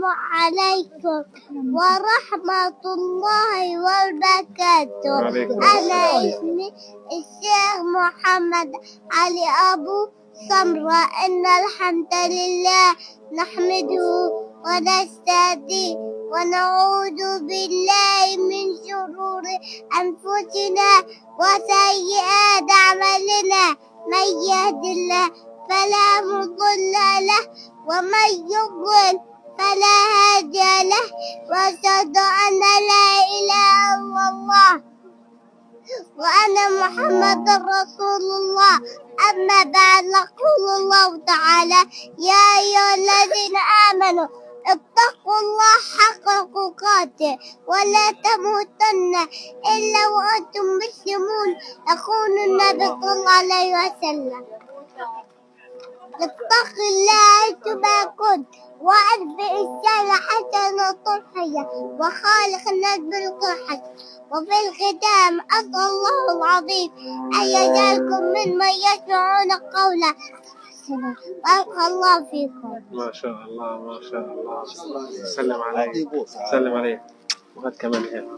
السلام عليكم ورحمة الله وبركاته. أنا اسمي الشيخ محمد علي أبو سمرة. إن الحمد لله نحمده ونستهديه ونعوذ بالله من شرور أنفسنا وسيئات أعمالنا. من يهد الله فلا مضل له ومن يضلل فلا هادي له. وأشهد أن لا إله إلا الله وأن محمدا رسول الله. أما بعد، يقول الله تعالى: يا أيها الذين آمنوا اتقوا الله حق تقاته ولا تموتن إلا وأنتم مسلمون. يقول النبي صلى الله عليه وسلم: اتق الله حيثما كنت وأتبع السهل حسنة تضحية وخالق الناس بالقرحة. وفي الختام أسأل الله العظيم أن يجعلكم ممن يسمعون قولا بارك الله فيكم. ما شاء الله ما شاء الله. سلم عليه سلم عليه وهات كمان هنا.